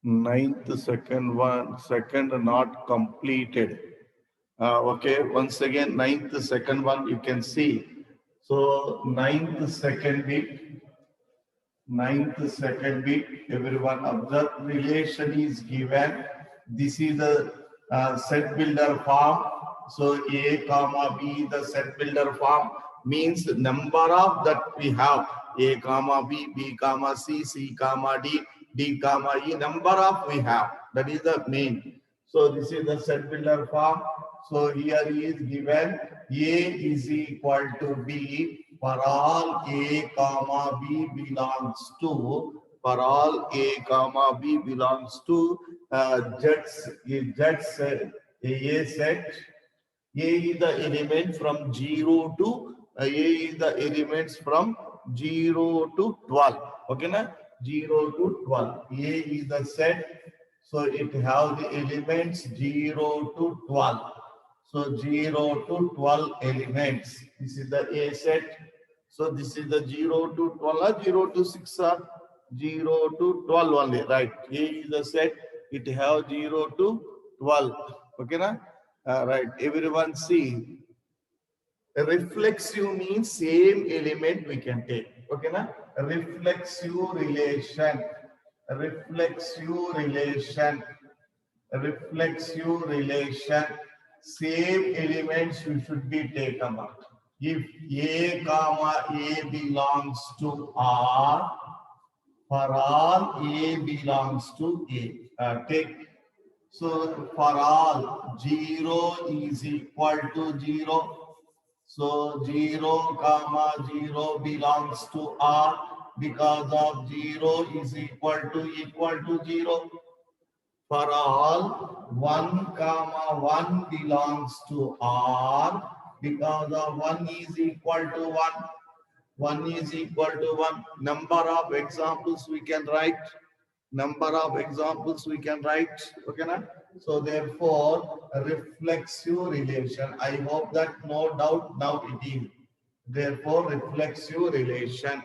ninth second not completed. Okay, once again, ninth second one you can see. So ninth second bit, everyone observe relation is given. This is the set builder form. So A comma B, the set builder form means the number of that we have A comma B, B comma C, C comma D, D comma E, number of we have. That is the main. So this is the set builder form. So here is given A is equal to B for all A comma B belongs to, for all A comma B belongs to Z set, A set. A is the element from 0 to A is the elements from 0 to 12. Okay, na? 0 to 12. A is the set. So it has the elements 0 to 12. So 0 to 12 elements. This is the A set. So this is the 0 to 12 or 0 to 6 or 0 to 12 only, right? A is the set. It have 0 to 12. Okay, na? Right. Everyone see. Reflexive means same element we can take. Okay, na? Reflexive relation. Reflexive relation. Reflexive relation. Same elements you should be taken out. If A comma A belongs to R, for all A belongs to A. Take so for all 0 is equal to 0. So 0 comma 0 belongs to R because of 0 is equal to 0. For all 1 comma 1 belongs to R because of 1 is equal to 1. 1 is equal to 1. Number of examples we can write. Number of examples we can write. Okay, na? So therefore, a reflexive relation. I hope that no doubt now it is. Therefore, reflexive relation.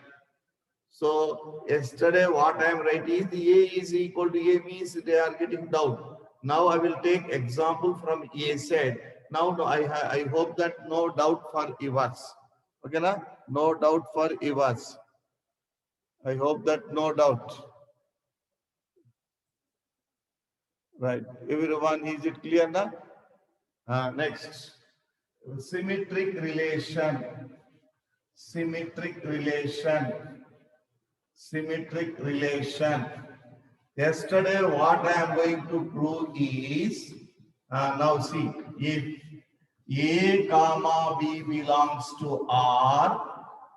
So yesterday what I am writing is the A is equal to A means they are getting doubt. Now I will take example from A said. Now I hope that no doubt for yours. Okay, na? No doubt for yours. I hope that no doubt. Right. Everyone, is it clear now? Next. Symmetric relation. Symmetric relation. Symmetric relation. Yesterday, what I am going to prove is, now see, if A comma B belongs to R,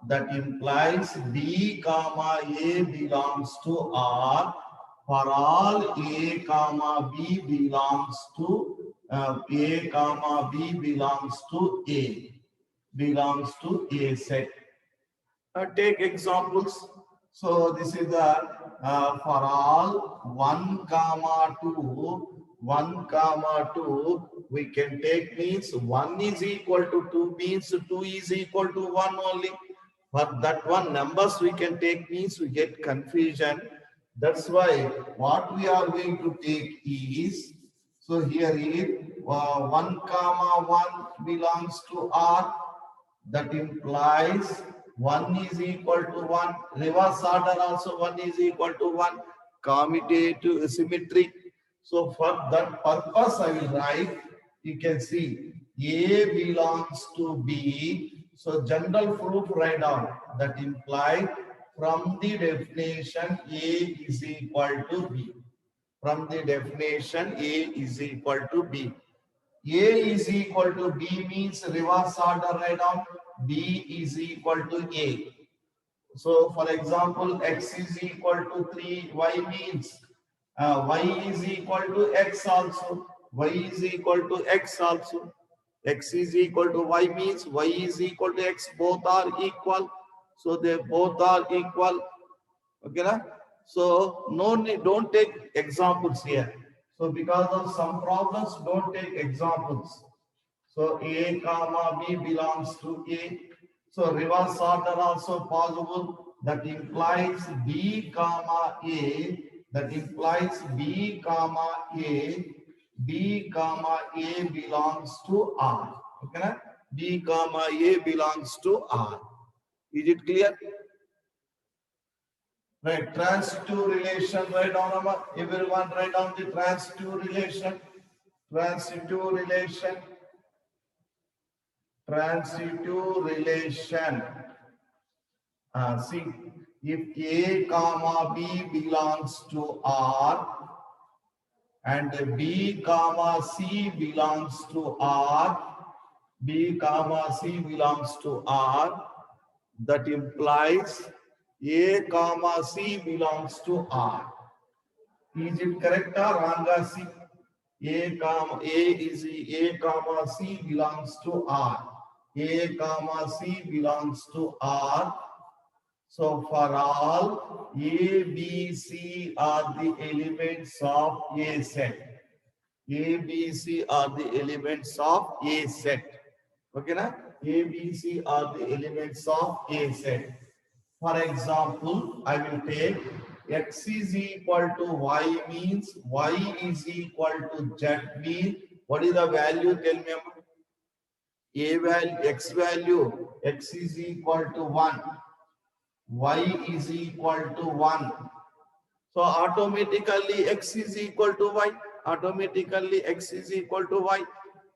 that implies B comma A belongs to R for all A comma B belongs to A comma B belongs to A set. Take examples. So this is the for all 1 comma 2 we can take means 1 is equal to 2 means 2 is equal to 1 only. For that one numbers we can take means we get confusion. That's why what we are going to take is, so here is 1 comma 1 belongs to R. That implies 1 is equal to 1. Reverse order also 1 is equal to 1. Commutative symmetric. So for that purpose I will write, you can see A belongs to B. So general proof write down. That implies from the definition A is equal to B. From the definition A is equal to B. A is equal to B means reverse order write down. B is equal to A. So for example, X is equal to 3. Y means Y is equal to X also. Y is equal to X also. X is equal to Y means Y is equal to X. Both are equal. So they both are equal. Okay, na? So no need, don't take examples here. So because of some problems, don't take examples. So A comma B belongs to A. So reverse order also possible. That implies B comma A. That implies B comma A, B comma A belongs to R. Okay, na? B comma A belongs to R. Is it clear? Right, transitive relation, write down, everyone write down the transitive relation. Transitive relation. Transitive relation. See, if A comma B belongs to R and B comma C belongs to R, B comma C belongs to R, that implies A comma C belongs to R. Is it correct or wrong? C. A comma C belongs to R. A comma C belongs to R. So for all A, B, C are the elements of A set. A, B, C are the elements of A set. Okay, na? A, B, C are the elements of A set. For example, I will take X is equal to Y means Y is equal to Z means what is the value? Tell me. A value, X value, X is equal to 1. Y is equal to 1. So automatically X is equal to Y. Automatically X is equal to Y.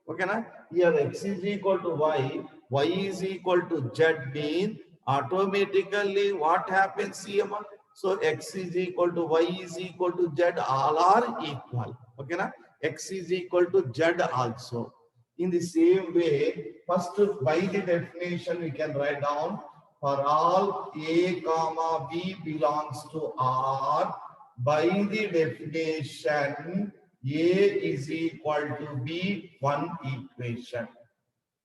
Okay, na? Here X is equal to Y. Y is equal to Z means automatically what happens here? So X is equal to Y is equal to Z. All are equal. Okay, na? X is equal to Z also. In the same way, first by the definition we can write down for all A comma B belongs to R. By the definition, A is equal to B, one equation.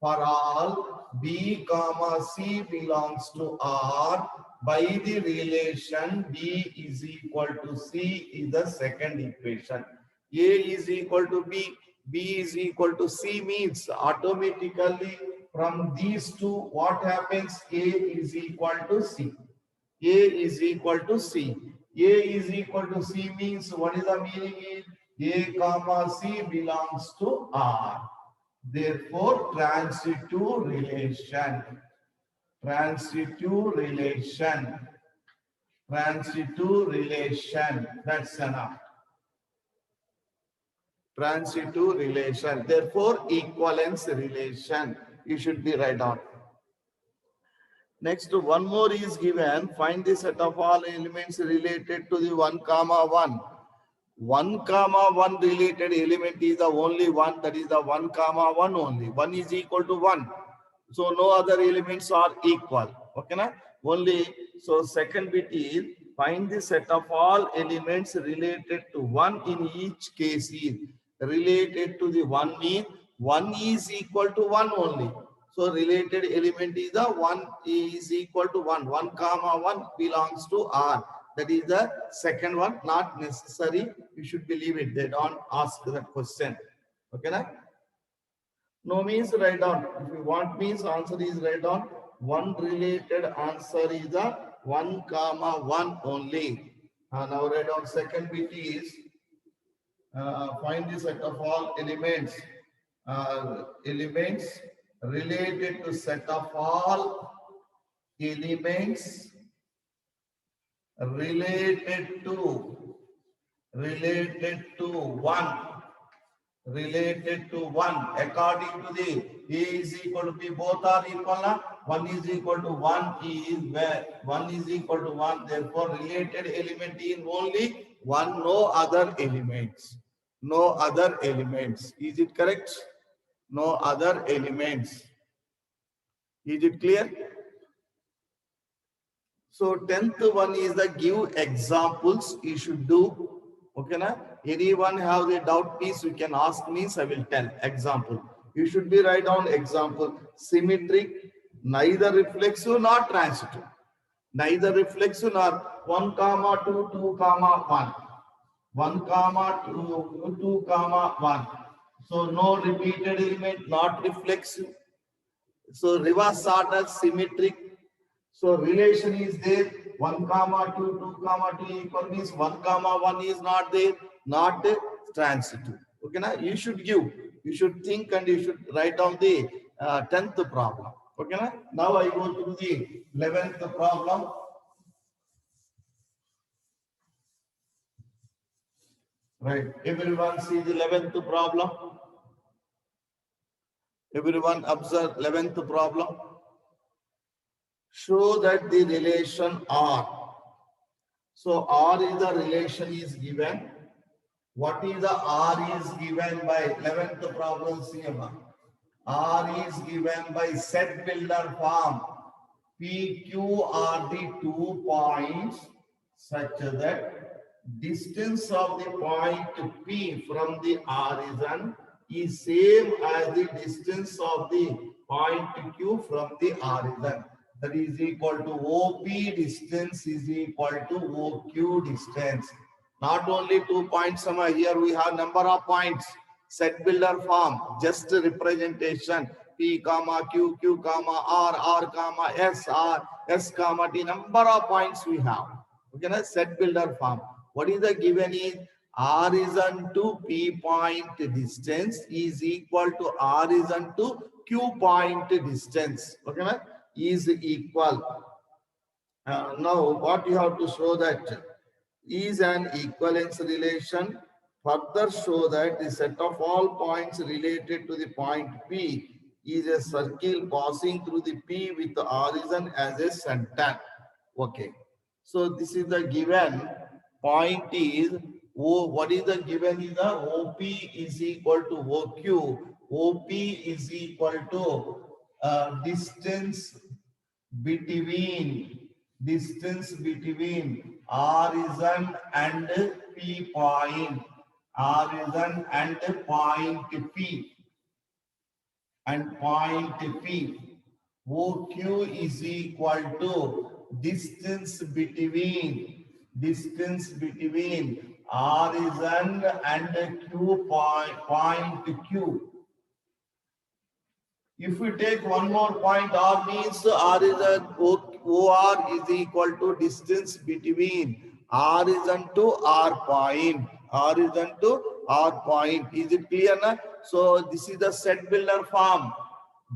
For all B comma C belongs to R, by the relation B is equal to C is the second equation. A is equal to B, B is equal to C means automatically from these two what happens? A is equal to C. A is equal to C. A is equal to C means what is the meaning? A comma C belongs to R. Therefore, transitive relation. Transitive relation. Transitive relation. That's enough. Transitive relation. Therefore, equivalence relation. You should be right on. Next, one more is given. Find the set of all elements related to the 1 comma 1. 1 comma 1 related element is the only one, that is the 1 comma 1 only. 1 is equal to 1. So no other elements are equal. Okay, na? Only, so second bit is find the set of all elements related to 1 in each case is related to the 1 means 1 is equal to 1 only. So related element is the 1 is equal to 1. 1 comma 1 belongs to R. That is the second one, not necessary. You should believe it. They don't ask that question. Okay, na? No means write down. If you want means answer is write down. One related answer is the 1 comma 1 only. Now write down second bit is find the set of all elements. Elements related to set of all elements related to 1 according to the A is equal to B, both are equal. 1 is equal to 1 is where 1 is equal to 1, therefore related element in only 1, no other elements. No other elements. Is it correct? No other elements. Is it clear? So 10th one is the give examples you should do. Okay, na? Anyone have the doubt piece, you can ask me, so I will tell. Example. You should be write down example. Symmetric, neither reflexive nor transitive. Neither reflexive nor 1 comma 2, 2 comma 1. 1 comma 2, 2 comma 1. So no repeated element, not reflexive. So reverse order, symmetric. So relation is there. 1 comma 2, 2 comma 2 equal means 1 comma 1 is not there, not transitive. Okay, now you should give, you should think and you should write down the 10th problem. Okay, now I go to the 11th problem. Right, everyone see the 11th problem. Everyone observe 11th problem. Show that the relation R. So R is the relation is given. What is the R is given by 11th problem? R is given by set builder form. PQ are the 2 points such that distance of the point P from the horizon is same as the distance of the point Q from the horizon. That is equal to OP distance is equal to OQ distance. Not only 2 points, here we have number of points. Set builder form, just representation. P comma Q, Q comma R comma S, R, S comma T, number of points we have. Okay, na? Set builder form. What is the given is horizon to P point distance is equal to horizon to Q point distance. Okay, na? Is equal. Now, what you have to show that is an equivalence relation. Further show that the set of all points related to the point P is a circle passing through the P with the horizon as a center. Okay. So this is the given point is O. What is the given is the OP is equal to OQ. OP is equal to distance between horizon and P point, horizon and point P, and point P. OQ is equal to distance between horizon and Q point Q. If we take one more point, R means horizon OR is equal to distance between horizon to R point. Horizon to R point. Is it clear now? So this is the set builder form.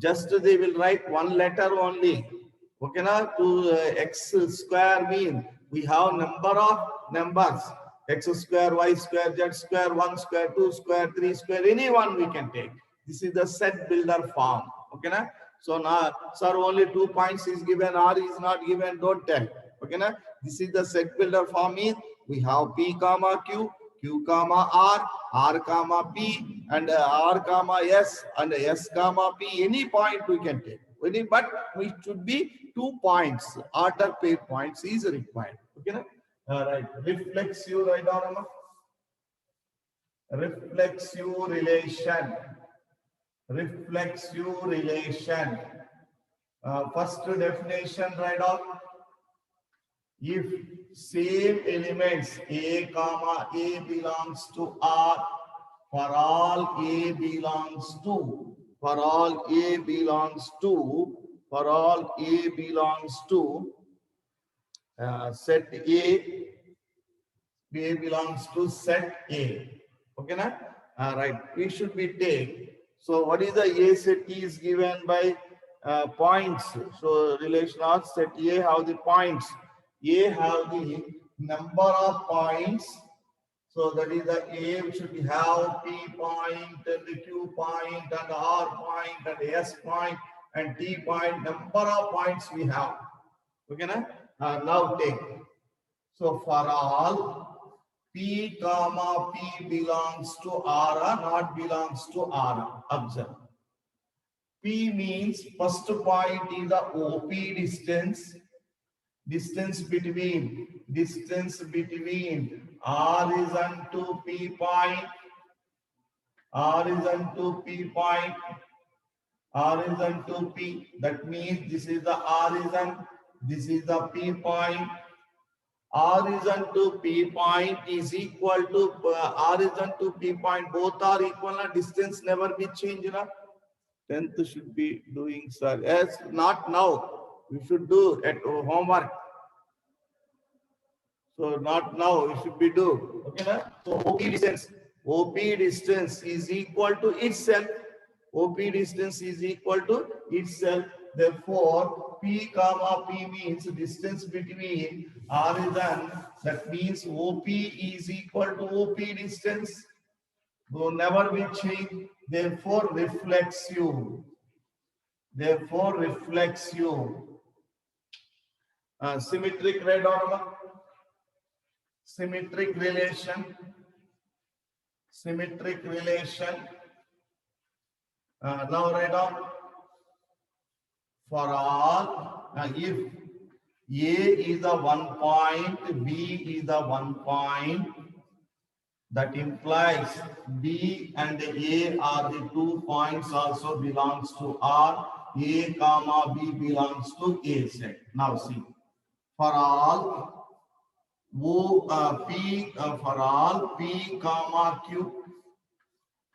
Just they will write one letter only. Okay, now to x square mean we have number of numbers. X square, Y square, Z square, 1 square, 2 square, 3 square, any one we can take. This is the set builder form. Okay, na? So now, sir, only 2 points is given, R is not given, don't tell. Okay, na? This is the set builder form is we have P comma Q, Q comma R comma P, and R comma S, and S comma P. Any point we can take. But we should be 2 points. Order pair points is required. Okay, na? All right. Reflexive, right on. Reflexive relation. Reflexive relation. First definition, right off. If same elements A comma A belongs to R, for all A belongs to, set A belongs to set A. Okay, na? Right. We should be take. So what is the A set E is given by points. So relation of set A have the points. A have the number of points. So that is the A should have P point and the Q point and R point and S point and T point. Number of points we have. Okay, na? Now take. So for all P comma P belongs to R, not belongs to R. Observe. P means first point is the OP distance. Distance between horizon to P point, horizon to P. That means this is the horizon, this is the P point. Horizon to P point is equal to horizon to P point. Both are equal. Distance never be changed. 10th should be doing, sir. Yes, not now. We should do at homework. So not now, it should be do. Okay, na? So OP distance is equal to itself. OP distance is equal to itself. Therefore, P comma P means distance between horizon. That means OP is equal to OP distance. Will never be changed. Therefore, reflexive. Therefore, reflexive. Symmetric red or symmetric relation. Symmetric relation. Now write down for all if A is the 1 point, B is the 1 point, that implies B and A are the 2 points also belongs to R. A comma B belongs to A set. Now see, for all for all P comma Q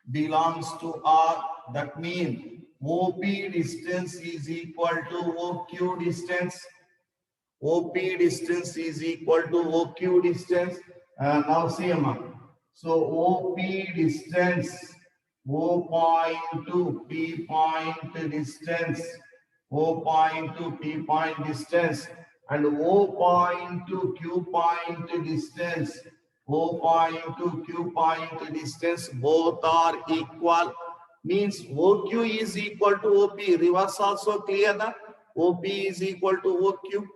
belongs to R, that means OP distance is equal to OQ distance. OP distance is equal to OQ distance. Now see, so OP distance, O point to P point distance, O point to P point distance, and O point to Q point distance, O point to Q point distance, both are equal. Means OQ is equal to OP. Reverse also clear na? OP is equal to OQ.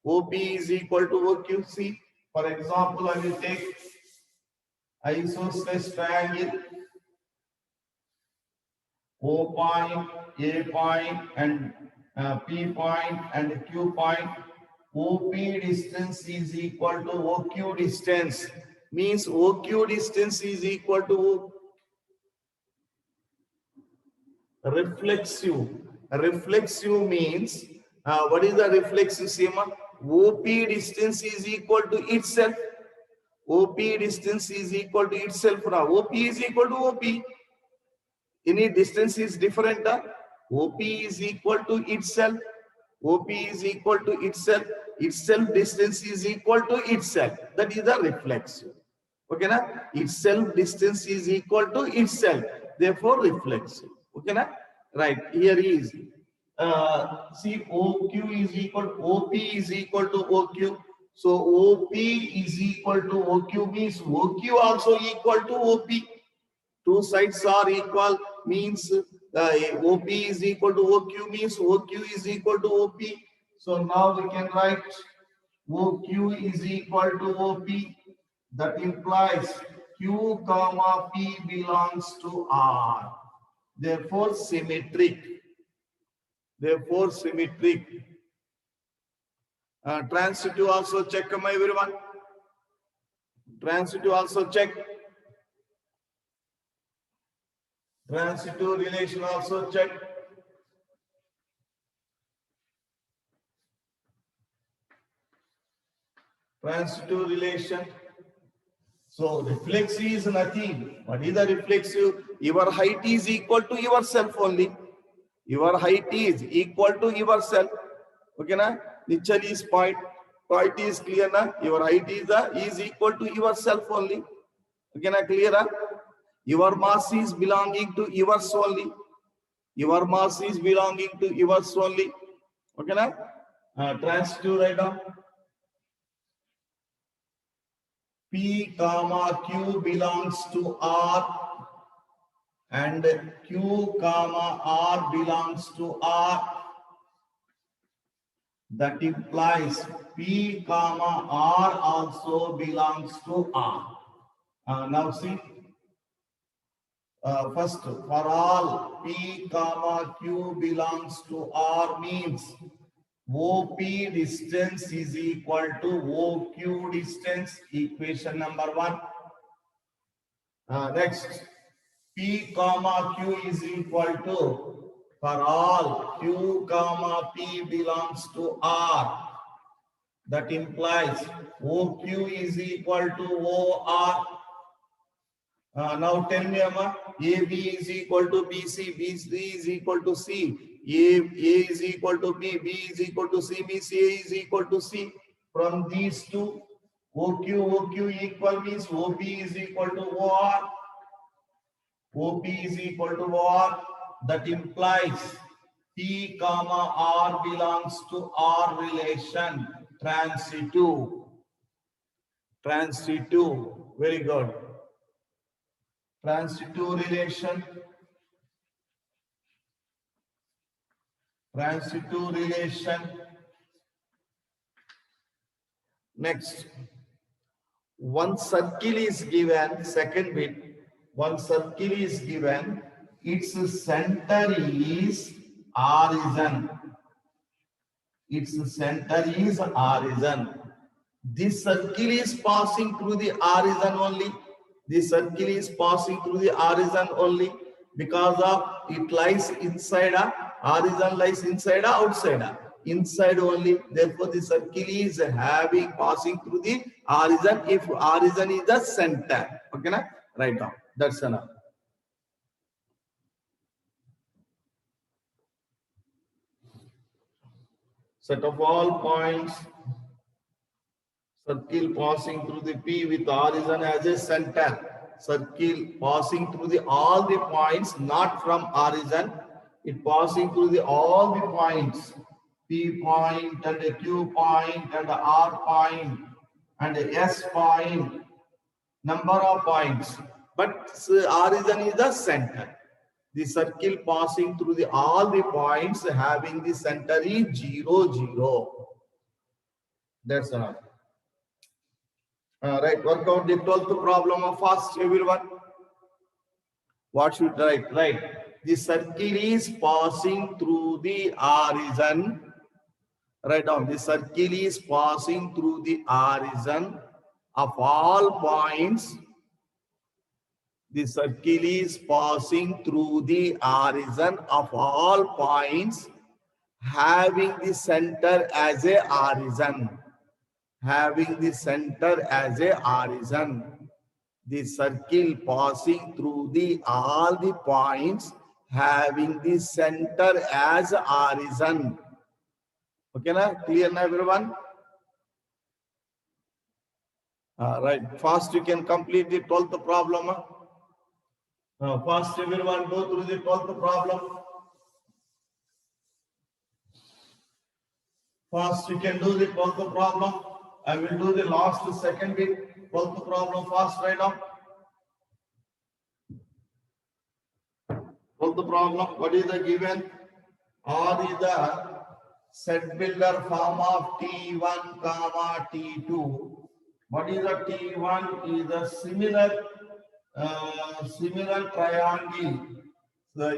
OP is equal to OQ. See, for example, I will take isosceles triangle. O point, A point, and P point and Q point. OP distance is equal to OQ distance. Means OQ distance is equal to reflexive. Reflexive means what is the reflexive, Seema? OP distance is equal to itself. OP distance is equal to itself. Now OP is equal to OP. Any distance is different. OP is equal to itself. OP is equal to itself. Itself distance is equal to itself. That is the reflexive. Okay, na? Itself distance is equal to itself. Therefore, reflexive. Okay, na? Right. Here is see, OQ is equal. OP is equal to OQ. So OP is equal to OQ means OQ also equal to OP. Two sides are equal means OP is equal to OQ means OQ is equal to OP. So now we can write OQ is equal to OP. That implies Q comma P belongs to R. Therefore symmetric. Therefore symmetric. Transitive also check, everyone. Transitive also check. Transitive relation also check. Transitive relation. So reflexive is nothing. What is the reflexive? Your height is equal to yourself only. Your height is equal to yourself. Okay, na? Nichal is point. Point is clear, na? Your height is equal to yourself only. Okay, na? Clear, na? Your mass is belonging to yours only. Your mass is belonging to yours only. Okay, na? Transitive right now. P comma Q belongs to R and Q comma R belongs to R. That implies P comma R also belongs to R. Now see, first for all P comma Q belongs to R means OP distance is equal to OQ distance, equation number 1. Next, P comma Q is equal to, for all Q comma P belongs to R. That implies OQ is equal to OR. Now tell me, Amma, AB is equal to BC, BC is equal to C. A is equal to B, B is equal to C, means A is equal to C. From these two, OQ equal means OP is equal to what? OP is equal to what? That implies P comma R belongs to R relation. Transitive. Transitive. Very good. Transitive relation. Transitive relation. Next. One circle is given, second bit. One circle is given. Its center is origin. Its center is origin. This circle is passing through the origin only. This circle is passing through the origin only because of it lies inside a origin lies inside a outside a inside only. Therefore, the circle is having passing through the origin if origin is the center. Okay, na? Write down. That's enough. Set of all points. Circle passing through the P with origin as a center. Circle passing through the all the points, not from origin. It passing through the all the points. P point and a Q point and a R point and a S point. Number of points. But origin is the center. The circle passing through the all the points having the center is 0, 0. That's enough. Right, work out the 12th problem of fast, everyone. What should write? Right. The circle is passing through the origin. Write down. The circle is passing through the origin of all points. The circle is passing through the origin of all points having the center as a origin. Having the center as a origin. The circle passing through the all the points having the center as origin. Okay, na? Clear na everyone? Right. Fast you can complete the 12th problem. Fast everyone go through the 12th problem. Fast you can do the 12th problem. I will do the last second bit. 12th problem fast right now. 12th problem. What is the given? R is the set builder form of T1 comma T2. What is the T1 is a similar triangle. The A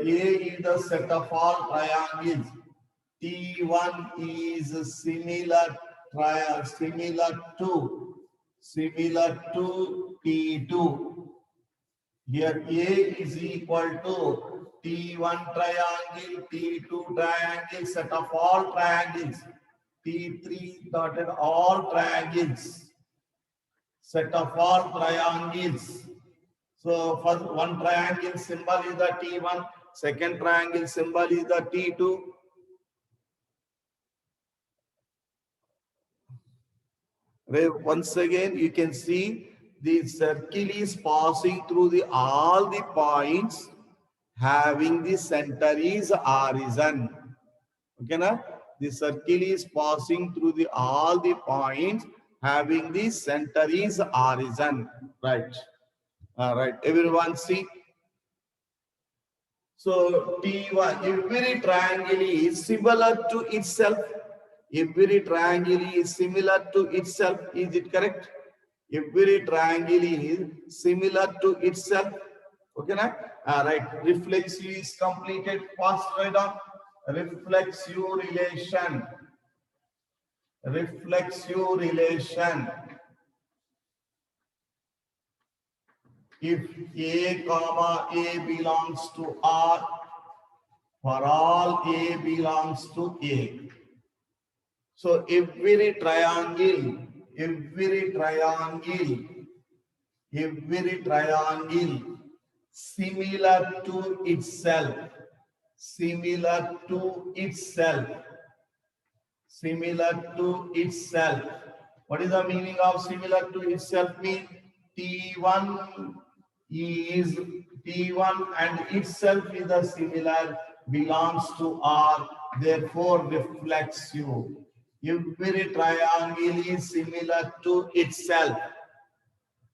is the set of all triangles. T1 is similar to T2. Here A is equal to T1 triangle, T2 triangle, set of all triangles. T3 dotted all triangles. Set of all triangles. So first one triangle symbol is the T1, second triangle symbol is the T2. Once again, you can see the circle is passing through the all the points having the center is origin. Okay, na? The circle is passing through the all the points having the center is origin. Right. Right. Everyone see. So T1, every triangle is similar to itself. Every triangle is similar to itself. Is it correct? Every triangle is similar to itself. Okay, na? Right. Reflexive is completed. Fast right on. Reflexive relation. Reflexive relation. If A comma A belongs to R, for all A belongs to A. So every triangle similar to itself, similar to itself. What is the meaning of similar to itself mean? T1 is T1 and itself is a similar belongs to R, therefore reflects you. Every triangle is similar to itself.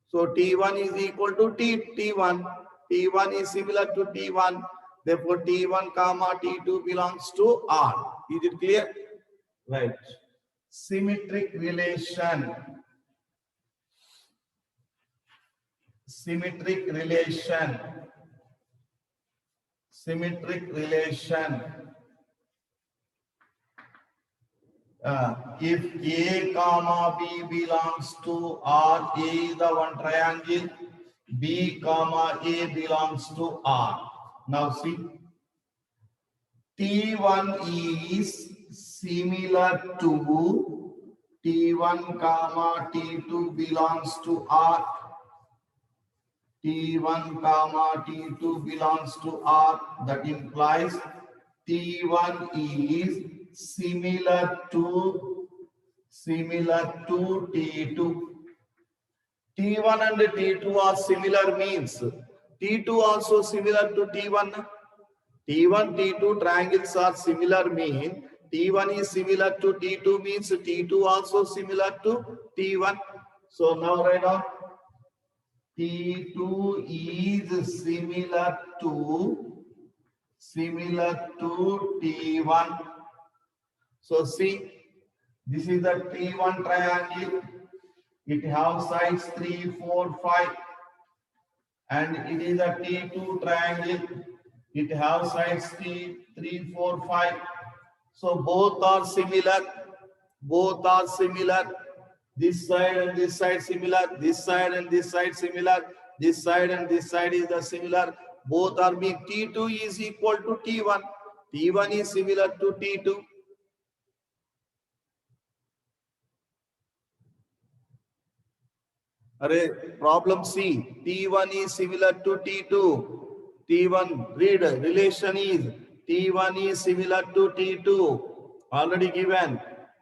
So T1 is equal to T1. T1 is similar to T1. Therefore T1 comma T2 belongs to R. Is it clear? Right. Symmetric relation. Symmetric relation. Symmetric relation. If A comma B belongs to R, A is the one triangle, B comma A belongs to R. Now see, T1 is similar to T1 comma T2 belongs to R. T1 comma T2 belongs to R. That implies T1 is similar to T2. T1 and T2 are similar means T2 also similar to T1. T1, T2 triangles are similar mean T1 is similar to T2 means T2 also similar to T1. So now write down T2 is similar to T1. So see, this is the T1 triangle. It has sides 3, 4, 5. And it is a T2 triangle. It has sides 3, 4, 5. So both are similar. Both are similar. This side and this side similar. This side and this side similar. This side and this side is the similar. Both are being T2 is equal to T1. T1 is similar to T2. Problem C. T1 is similar to T2. T1, read, relation is T1 is similar to T2. Already given.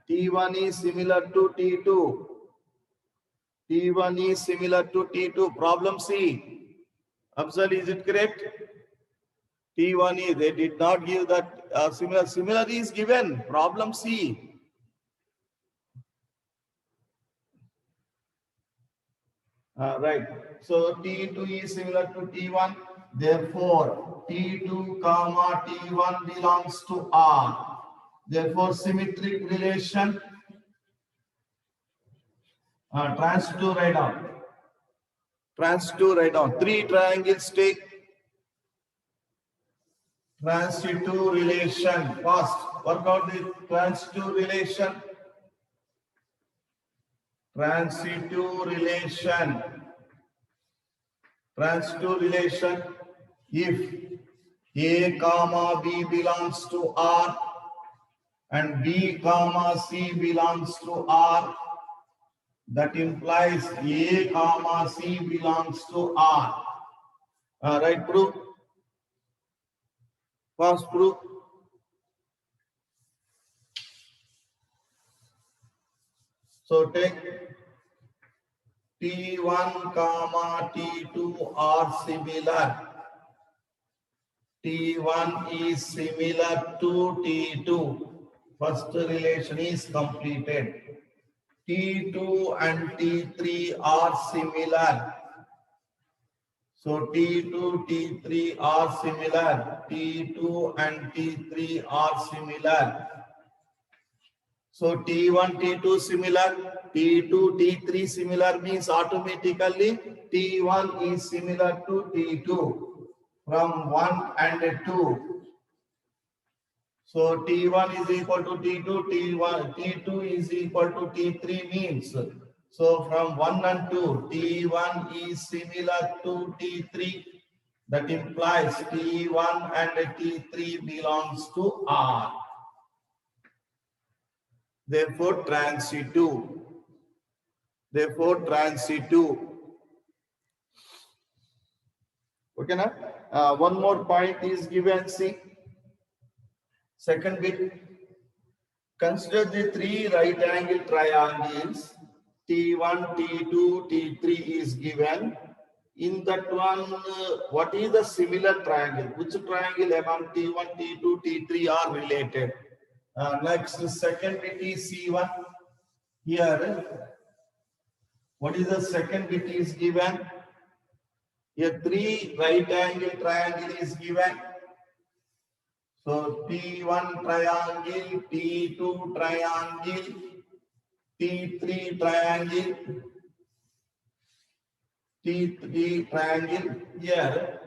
T1 is similar to T2. T1 is similar to T2. Problem C. Afzal, is it correct? T1 is, they did not give that similar. Similar is given. Problem C. Right. So T2 is similar to T1. Therefore, T2 comma T1 belongs to R. Therefore, symmetric relation. Trans2 write down. Trans2 write down. 3 triangles take. Trans2 relation. First, work out the trans2 relation. Trans2 relation. Trans2 relation. If A comma B belongs to R and B comma C belongs to R, that implies A comma C belongs to R. Right, proof? First proof. So take T1 comma T2 are similar. T1 is similar to T2. First relation is completed. T2 and T3 are similar. So T2, T3 are similar. T2 and T3 are similar. So T1, T2 similar. T2, T3 similar means automatically T1 is similar to T2 from 1 and 2. So T1 is equal to T2, T2 is equal to T3 means. So from 1 and 2, T1 is similar to T3. That implies T1 and T3 belongs to R. Therefore, trans2. Therefore, trans2. Okay, now one more point is given. See, second bit. Consider the 3 right angle triangles T1, T2, T3 is given. In that one, what is the similar triangle? Which triangle among T1, T2, T3 are related? Next, second bit is C1. Here, what is the second bit is given? Here, 3 right angle triangle is given. So, T1 triangle, T2 triangle, T3 triangle, T3 triangle. Here,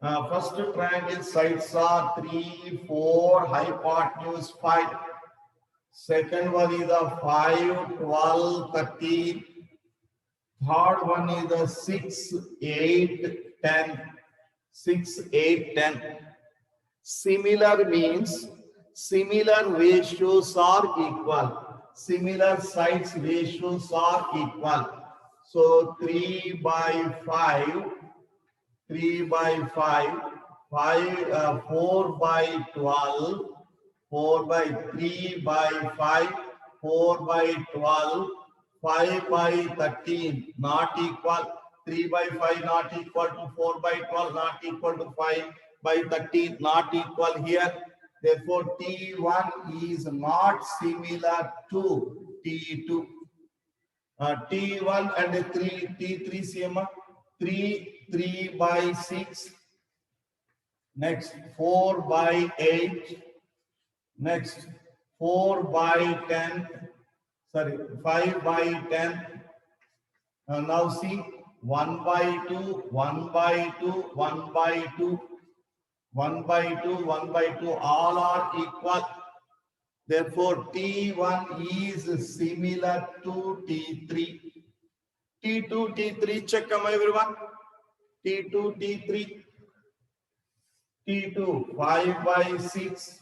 first triangle sides are 3, 4, hypotenuse 5. Second one is the 5, 12, 13. Third one is the 6, 8, 10. 6, 8, 10. Similar means similar ratios are equal. Similar sides ratios are equal. So 3 by 5, 3 by 5, 4 by 12, 4 by 3 by 5, 4 by 12, 5 by 13, not equal. 3 by 5 not equal to 4 by 12, not equal to 5 by 13, not equal here. Therefore, T1 is not similar to T2. T1 and 3, T3 same. 3 by 6. Next, 4 by 8. Next, 4 by 10. Sorry, 5 by 10. Now see, 1 by 2, 1 by 2, 1 by 2, 1 by 2, 1 by 2, all are equal. Therefore, T1 is similar to T3. T2, T3, check come everyone. T2, T3. T2, 5 by 6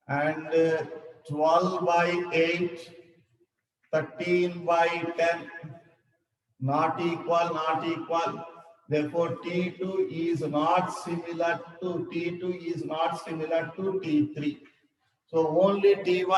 and 12 by 8, 13 by 10. Not equal, not equal. Therefore, T2 is not similar to T2 is not similar to T3. So only T1